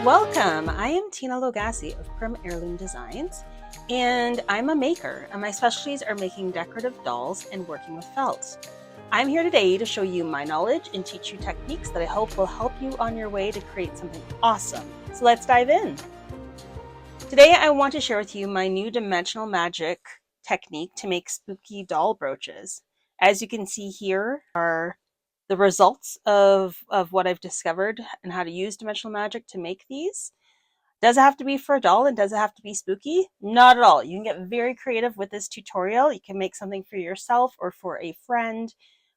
Welcome! I am Tina Logassi of Prim Heirloom Designs, and I'm a maker, and my specialties are making decorative dolls and working with felt. I'm here today to show you my knowledge and teach you techniques that I hope will help you on your way to create something awesome. So let's dive in. Today I want to share with you my new dimensional magic technique to make spooky doll brooches. As you can see here are the results of what I've discovered and how to use dimensional magic to make these. Does it have to be for a doll and does it have to be spooky? Not at all. You can get very creative with this tutorial. You can make something for yourself or for a friend.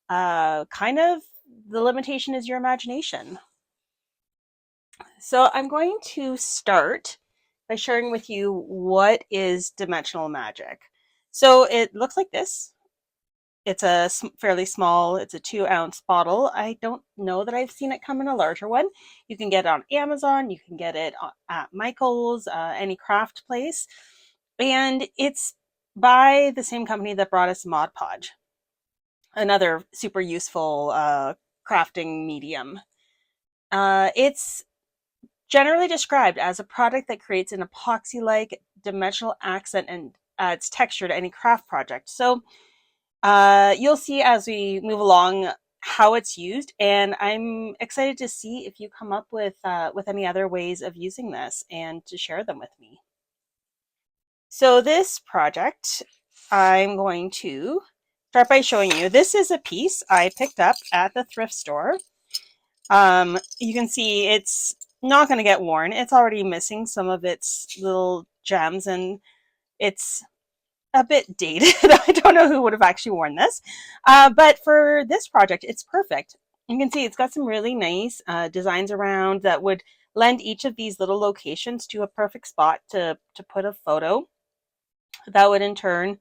Kind of the limitation is your imagination. So I'm going to start by sharing with you what is dimensional magic. So it looks like this. It's a fairly small, it's a 2-ounce bottle. I don't know that I've seen it come in a larger one. You can get it on Amazon, you can get it at Michael's, any craft place. And it's by the same company that brought us Mod Podge, another super useful crafting medium. It's generally described as a product that creates an epoxy-like dimensional accent and adds texture to any craft project. So you'll see as we move along how it's used, and I'm excited to see if you come up with any other ways of using this and to share them with me. So this project, I'm going to start by showing you. This is a piece I picked up at the thrift store. You can see it's not going to get worn. It's already missing some of its little gems, and it's a bit dated. I don't know who would have actually worn this, but for this project, it's perfect. You can see it's got some really nice designs around that would lend each of these little locations to a perfect spot to put a photo that would in turn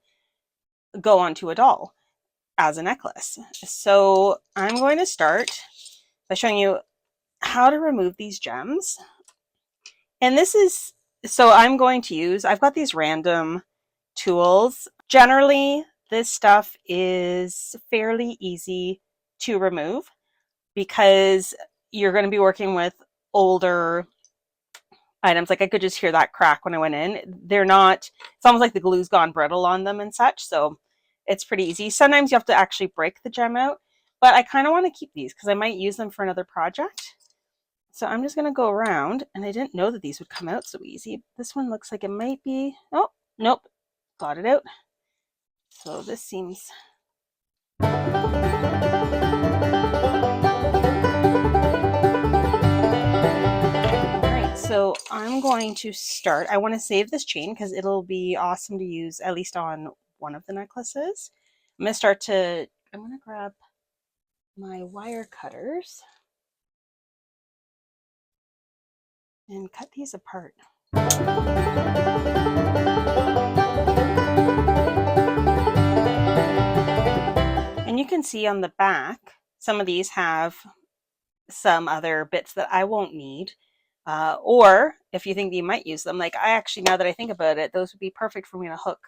go onto a doll as a necklace. So I'm going to start by showing you how to remove these gems. And this is, so I'm going to use, I've got these random tools. Generally, this stuff is fairly easy to remove because you're going to be working with older items. Like I could just hear that crack when I went in. They're not, it's almost like the glue's gone brittle on them and such. So it's pretty easy. Sometimes you have to actually break the gem out, but I kind of want to keep these because I might use them for another project. So I'm just going to go around, and I didn't know that these would come out so easy. This one looks like it might be, oh, nope, got it out. So this seems, all right, so I'm going to start. I want to save this chain because it'll be awesome to use at least on one of the necklaces. I'm going to grab my wire cutters and cut these apart. And you can see on the back, some of these have some other bits that I won't need. Or if you think you might use them, like I actually, now that I think about it, those would be perfect for me to hook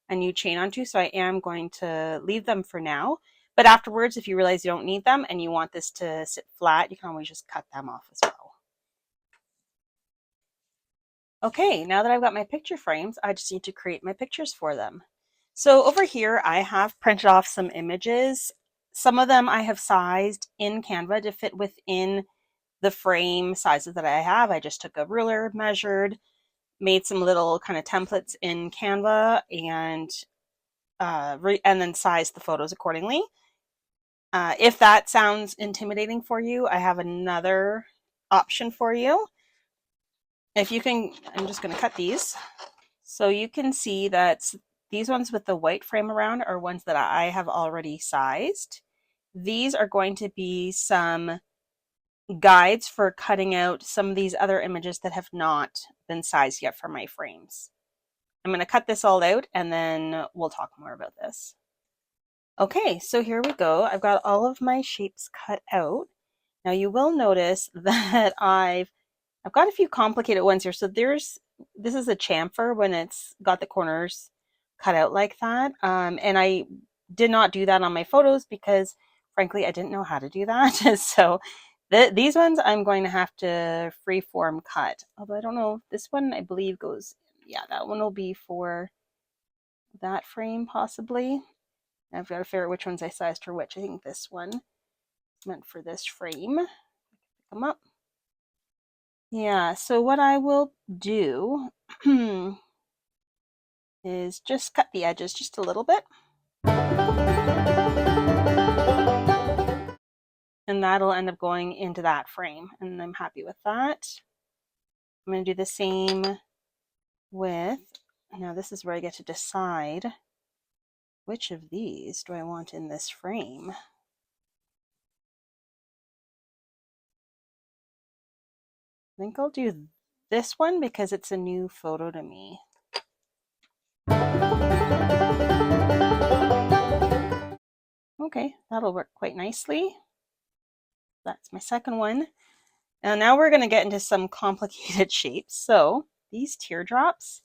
a new chain onto. So I am going to leave them for now. But afterwards, if you realize you don't need them and you want this to sit flat, you can always just cut them off as well. Okay, now that I've got my picture frames, I just need to create my pictures for them. So over here, I have printed off some images. Some of them I have sized in Canva to fit within the frame sizes that I have. I just took a ruler, measured, made some little kind of templates in Canva, and then sized the photos accordingly. If that sounds intimidating for you, I have another option for you. If you can, I'm just going to cut these. So you can see that these ones with the white frame around are ones that I have already sized. These are going to be some guides for cutting out some of these other images that have not been sized yet for my frames. I'm going to cut this all out and then we'll talk more about this. Okay, so here we go. I've got all of my shapes cut out. Now you will notice that I've got a few complicated ones here. So this is a chamfer when it's got the corners cut out like that. And I did not do that on my photos because frankly, I didn't know how to do that. So These ones I'm going to have to freeform cut. Although I don't know, this one I believe goes, yeah, that one will be for that frame possibly. I've got to figure out which ones I sized for which. I think this one is meant for this frame. Pick them up. Yeah, so what I will do is just cut the edges just a little bit. And that'll end up going into that frame. And I'm happy with that. I'm going to do the same with, now this is where I get to decide which of these do I want in this frame. I think I'll do this one because it's a new photo to me. Okay, that'll work quite nicely. That's my second one. And now we're going to get into some complicated shapes. So these teardrops,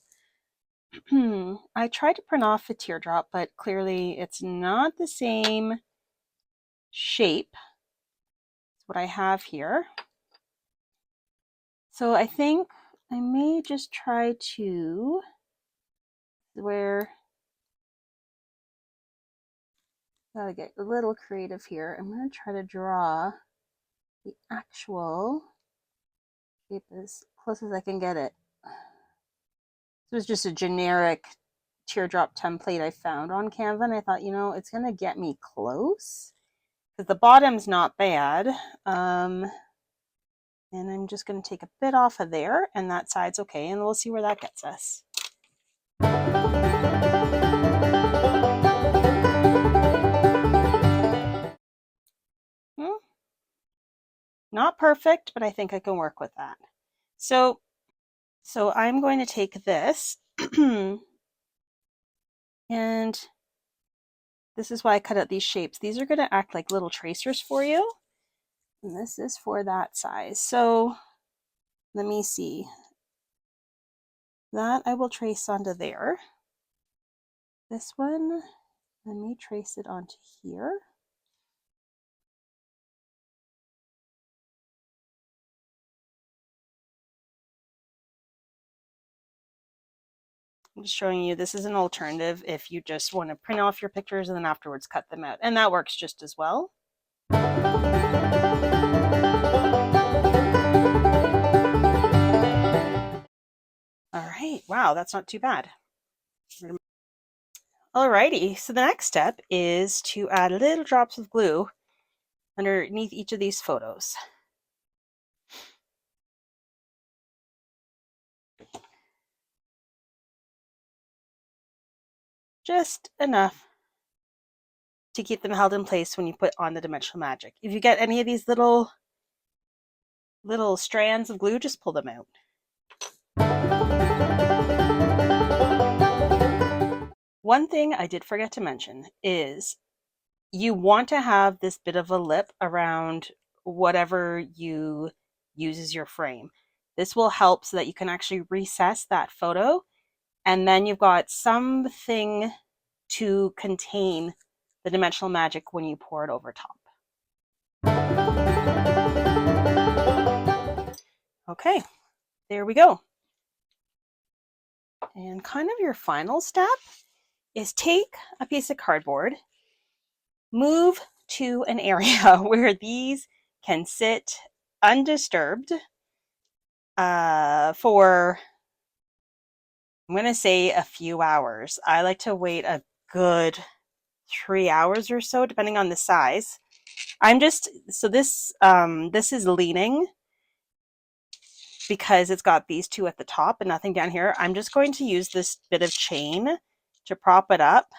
I tried to print off a teardrop, but clearly it's not the same shape as what I have here. So I think I may just try to, where, gotta get a little creative here. I'm going to try to draw the actual shape as close as I can get it. This was just a generic teardrop template I found on Canva, and I thought, you know, it's going to get me close because the bottom's not bad. And I'm just going to take a bit off of there, and that side's okay, and we'll see where that gets us. Not perfect, but I think I can work with that. So I'm going to take this and this is why I cut out these shapes. These are going to act like little tracers for you. And this is for that size. So let me see. That I will trace onto there. This one, let me trace it onto here. I'm just showing you this is an alternative if you just want to print off your pictures and then afterwards cut them out. And that works just as well. All right, wow, that's not too bad. Alrighty, so the next step is to add little drops of glue underneath each of these photos. Just enough to keep them held in place when you put on the Dimensional Magic. If you get any of these little strands of glue, just pull them out. One thing I did forget to mention is you want to have this bit of a lip around whatever you use as your frame. This will help so that you can actually recess that photo, and then you've got something to contain the Dimensional Magic when you pour it over top. Okay, there we go. And kind of your final step is take a piece of cardboard, move to an area where these can sit undisturbed for, I'm going to say, a few hours. I like to wait a good 3 hours or so, depending on the size. So this is leaning because it's got these two at the top and nothing down here. I'm just going to use this bit of chain to prop it up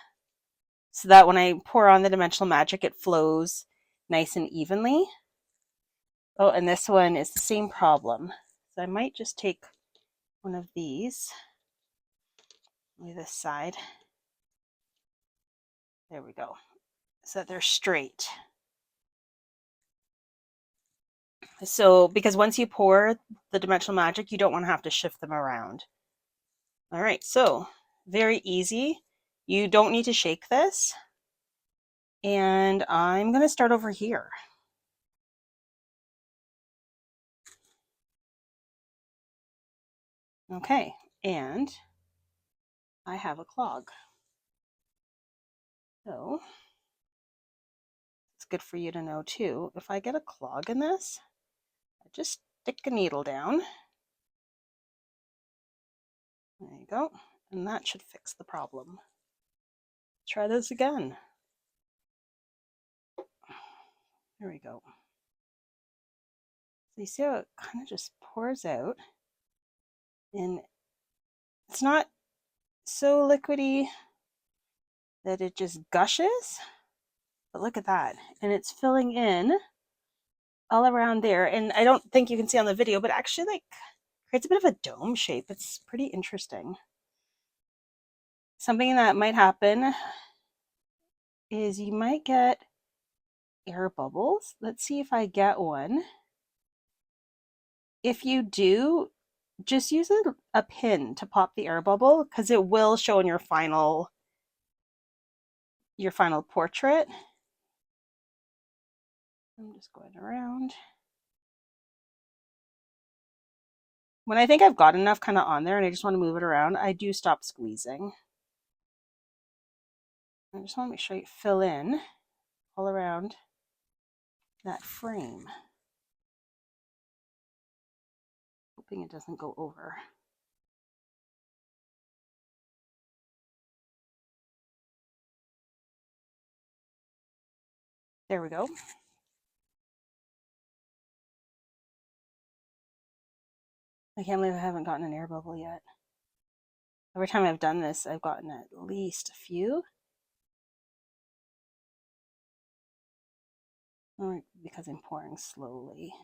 so that when I pour on the Dimensional Magic, it flows nice and evenly. Oh, and this one is the same problem. So I might just take one of these, maybe this side. There we go. So that they're straight. So, because once you pour the Dimensional Magic, you don't want to have to shift them around. All right, so very easy. You don't need to shake this. And I'm going to start over here. Okay, and I have a clog. So it's good for you to know too. If I get a clog in this, I just stick a needle down. There you go. And that should fix the problem. Try this again. There we go. So you see how it kind of just pours out, and it's not so liquidy that it just gushes, but look at that. And it's filling in all around there. And I don't think you can see on the video, but actually like creates a bit of a dome shape. It's pretty interesting. Something that might happen is you might get air bubbles. Let's see if I get one. If you do, just use a pin to pop the air bubble because it will show in your final portrait. I'm just going around. When I think I've got enough kind of on there and I just want to move it around, I do stop squeezing. I just want to make sure you fill in all around that frame. Hoping it doesn't go over. There we go. I can't believe I haven't gotten an air bubble yet. Every time I've done this, I've gotten at least a few. Or because I'm pouring slowly.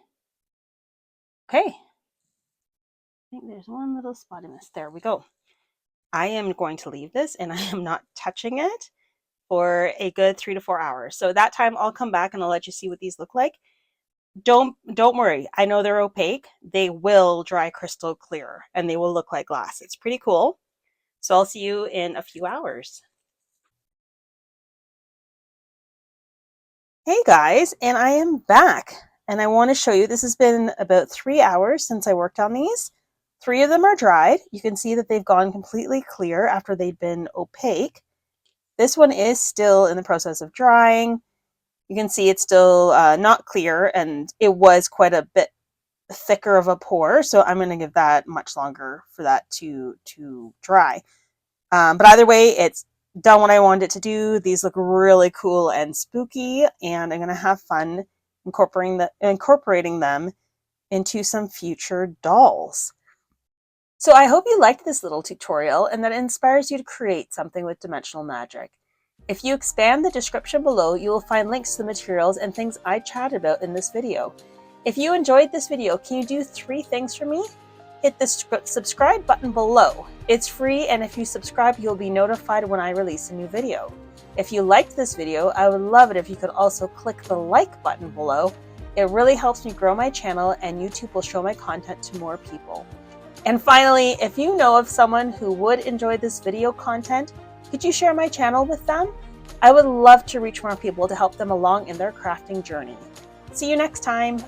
Okay. I think there's one little spot in this. There we go. I am going to leave this and I am not touching it for a good 3 to 4 hours. So that time I'll come back and I'll let you see what these look like. Don't worry. I know they're opaque. They will dry crystal clear and they will look like glass. It's pretty cool. So I'll see you in a few hours. Hey guys, and I am back. And I want to show you, this has been about 3 hours since I worked on these. 3 of them are dried. You can see that they've gone completely clear after they've been opaque. This one is still in the process of drying. You can see it's still not clear, and it was quite a bit thicker of a pour, so I'm going to give that much longer for that to dry. But either way, it's done what I wanted it to do. These look really cool and spooky, and I'm going to have fun incorporating them into some future dolls. So I hope you liked this little tutorial and that it inspires you to create something with dimensional magic. If you expand the description below, you will find links to the materials and things I chatted about in this video. If you enjoyed this video, can you do 3 things for me? Hit the subscribe button below. It's free, and if you subscribe, you'll be notified when I release a new video. If you liked this video, I would love it if you could also click the like button below. It really helps me grow my channel, and YouTube will show my content to more people. And finally, if you know of someone who would enjoy this video content, could you share my channel with them? I would love to reach more people to help them along in their crafting journey. See you next time.